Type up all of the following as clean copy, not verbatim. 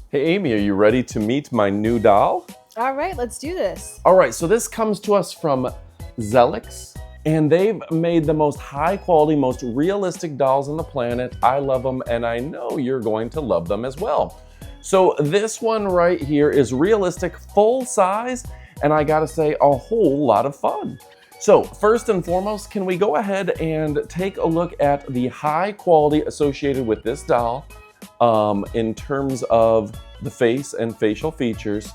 Hey Amy, are you ready to meet my new doll? All right, let's do this. All right, so this comes to us from Zelex, and they've made the most high quality, most realistic dolls on the planet. I love them, and I know you're going to love them as well. So this one right here is realistic, full size, and I gotta say, a whole lot of fun. So first and foremost, can we go ahead and take a look at the high quality associated with this doll in terms of the face and facial features.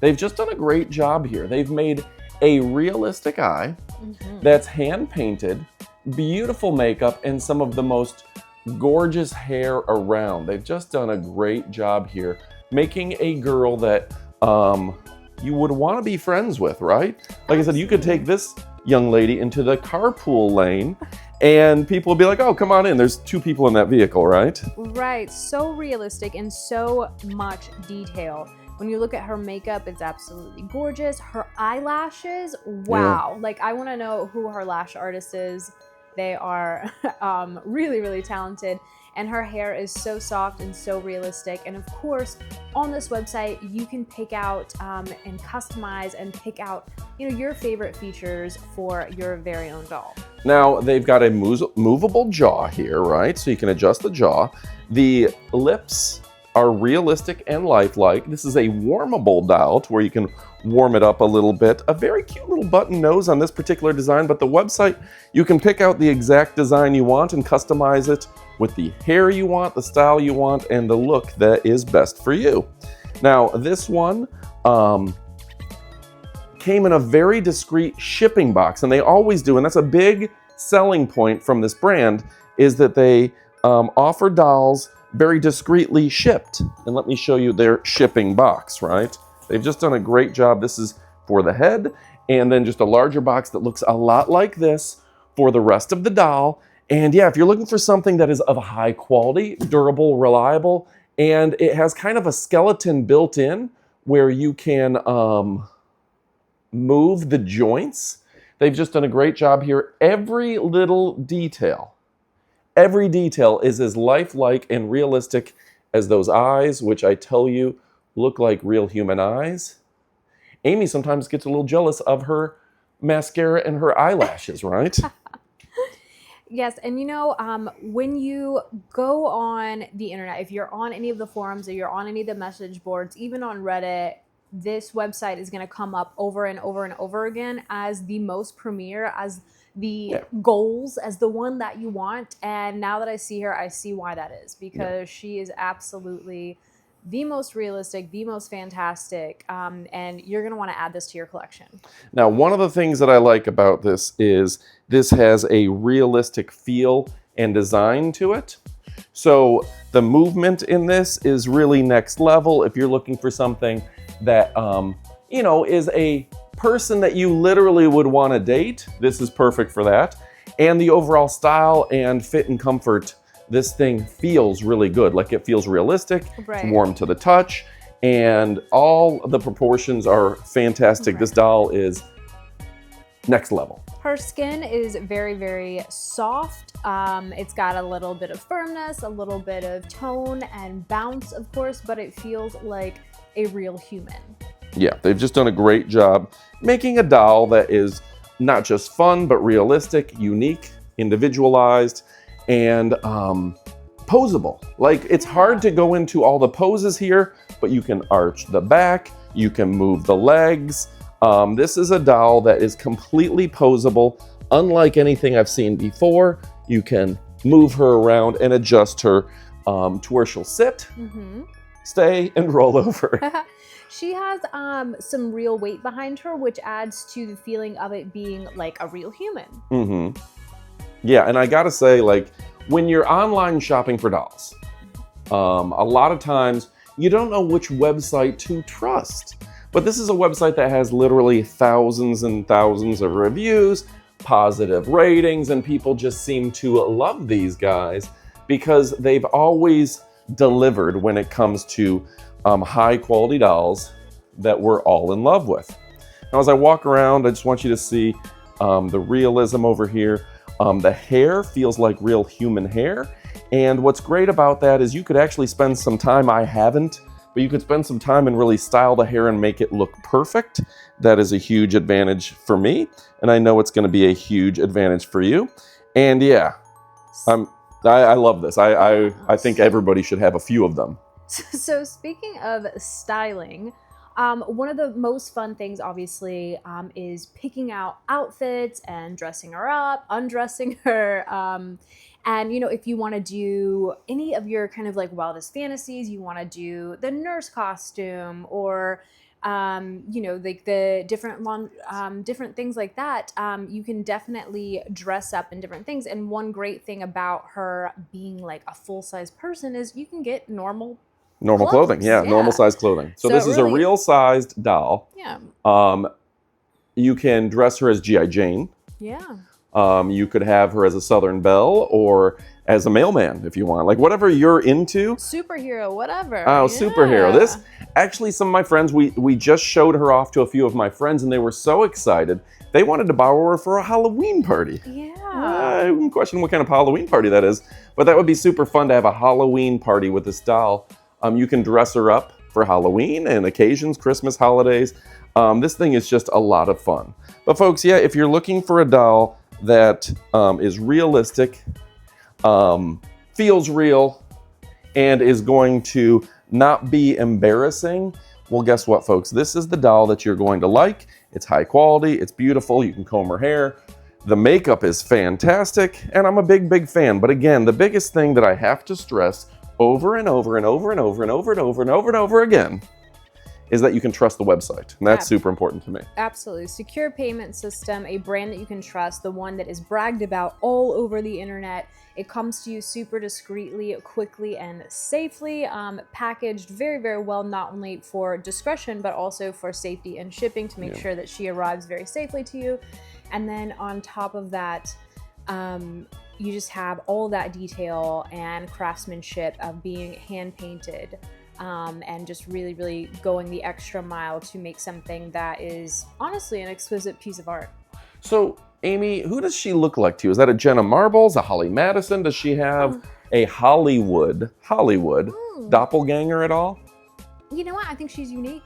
They've just done a great job here. They've made a realistic eye that's hand painted, beautiful makeup, and some of the most gorgeous hair around. They've just done a great job here, making a girl that you would want to be friends with, right? Like I said, you could take this young lady into the carpool lane and people will be like, oh, come on in. There's two people in that vehicle, right? Right, so realistic and so much detail. When you look at her makeup, it's absolutely gorgeous. Her eyelashes, wow. Like, I want to know who her lash artist is. They are really, really talented. And her hair is so soft and so realistic. And of course, on this website, you can pick out and customize and pick out, your favorite features for your very own doll. Now, they've got a movable jaw here, right? So you can adjust the jaw. The lips are realistic and lifelike. This is a warmable doll to where you can warm it up a little bit. A very cute little button nose on this particular design, but the website, you can pick out the exact design you want and customize it with the hair you want, the style you want, and the look that is best for you. Now, this one came in a very discreet shipping box, and they always do, and that's a big selling point from this brand, is that they offer dolls very discreetly shipped. And let me show you their shipping box, right? They've just done a great job. This is for the head, and then just a larger box that looks a lot like this for the rest of the doll. And yeah, if you're looking for something that is of high quality, durable, reliable, and it has kind of a skeleton built in where you can move the joints, they've just done a great job here. Every little detail, every detail is as lifelike and realistic as those eyes, which I tell you look like real human eyes. Amy sometimes gets a little jealous of her mascara and her eyelashes, right? Yes, and when you go on the internet, if you're on any of the forums or you're on any of the message boards, even on Reddit, this website is going to come up over and over and over again as the most premier, as the goals, as the one that you want. And now that I see her, I see why that is, because she is absolutely the most realistic, the most fantastic, and you're going to want to add this to your collection. Now, one of the things that I like about this is this has a realistic feel and design to it. So the movement in this is really next level. If you're looking for something that, is a person that you literally would want to date, this is perfect for that. And the overall style and fit and comfort, this thing feels really good. Like, it feels realistic, Right. It's warm to the touch, and all the proportions are fantastic. Right. This doll is next level. Her skin is very, very soft. It's got a little bit of firmness, a little bit of tone and bounce, of course, but it feels like a real human. Yeah, they've just done a great job making a doll that is not just fun, but realistic, unique, individualized, and posable. Like, it's hard to go into all the poses here, but you can arch the back, you can move the legs. This is a doll that is completely posable, unlike anything I've seen before. You can move her around and adjust her to where she'll sit, stay, and roll over. She has some real weight behind her, which adds to the feeling of it being like a real human. Yeah, and I gotta say, like, when you're online shopping for dolls, a lot of times you don't know which website to trust. But this is a website that has literally thousands and thousands of reviews, positive ratings, and people just seem to love these guys because they've always delivered when it comes to high quality dolls that we're all in love with. Now, as I walk around, I just want you to see the realism over here. The hair feels like real human hair. And what's great about that is you could actually spend some time, I haven't, but you could spend some time and really style the hair and make it look perfect. That is a huge advantage for me, and I know it's going to be a huge advantage for you. And yeah, I love this. I think everybody should have a few of them. So speaking of styling, one of the most fun things, obviously, is picking out outfits and dressing her up, undressing her. And, if you want to do any of your kind of like wildest fantasies, you want to do the nurse costume or, like the different things like that, you can definitely dress up in different things. And one great thing about her being like a full-size person is you can get normal clothing. Yeah, normal size clothing. So this is a real sized doll. Yeah. You can dress her as G.I. Jane. Yeah. You could have her as a Southern Belle or as a mailman if you want. Like whatever you're into. Superhero, whatever. Oh, superhero. This, actually, some of my friends, we just showed her off to a few of my friends and they were so excited. They wanted to borrow her for a Halloween party. Yeah. I'm questioning what kind of Halloween party that is. But that would be super fun to have a Halloween party with this doll. You can dress her up for Halloween and occasions, Christmas, holidays. This thing is just a lot of fun. But folks, yeah, if you're looking for a doll that is realistic, feels real, and is going to not be embarrassing, well, guess what, folks? This is the doll that you're going to like. It's high quality. It's beautiful. You can comb her hair. The makeup is fantastic, and I'm a big, big fan. But again, the biggest thing that I have to stress over and over and over and over and over and over and over and over again is that you can trust the website. And that's super important to me. Absolutely. Secure payment system, a brand that you can trust, the one that is bragged about all over the internet. It comes to you super discreetly, quickly, and safely, packaged very, very well, not only for discretion, but also for safety and shipping to make sure that she arrives very safely to you. And then on top of that, you just have all that detail and craftsmanship of being hand painted, and just really, really going the extra mile to make something that is honestly an exquisite piece of art. So, Amy, who does she look like to you? Is that a Jenna Marbles, a Holly Madison? Does she have a Hollywood doppelganger at all? You know what? I think she's unique.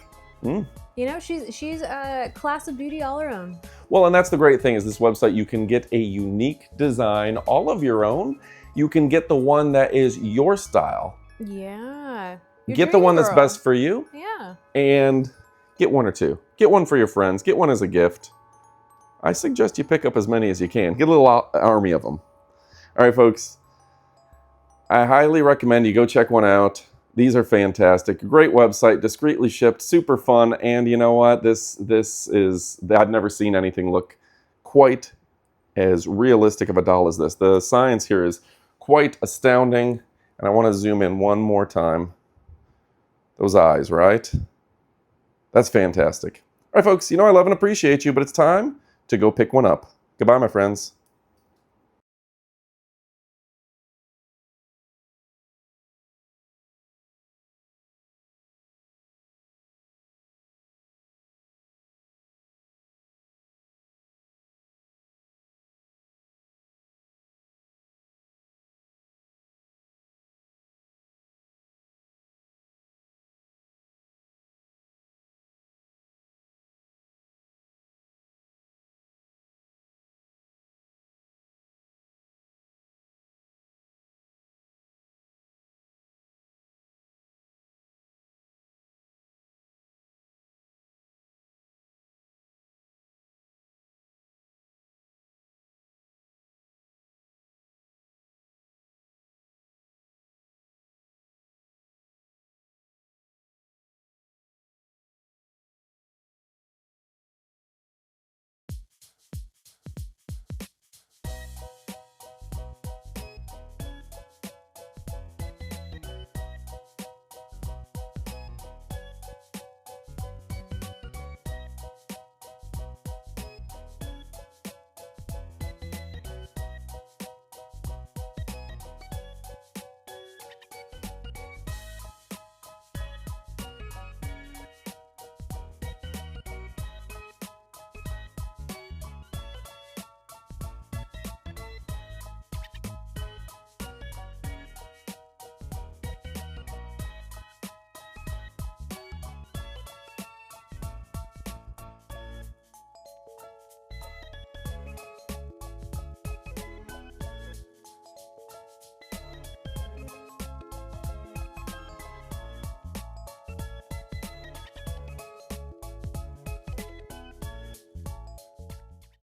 She's a class of beauty all her own. Well, and that's the great thing is this website, you can get a unique design, all of your own. You can get the one that is your style. Yeah. Get the one that's best for you. Yeah. And get one or two. Get one for your friends. Get one as a gift. I suggest you pick up as many as you can. Get a little army of them. All right, folks. I highly recommend you go check one out. These are fantastic. Great website, discreetly shipped, super fun. And you know what? This is, I've never seen anything look quite as realistic of a doll as this. The science here is quite astounding. And I want to zoom in one more time. Those eyes, right? That's fantastic. All right, folks, I love and appreciate you, but it's time to go pick one up. Goodbye, my friends.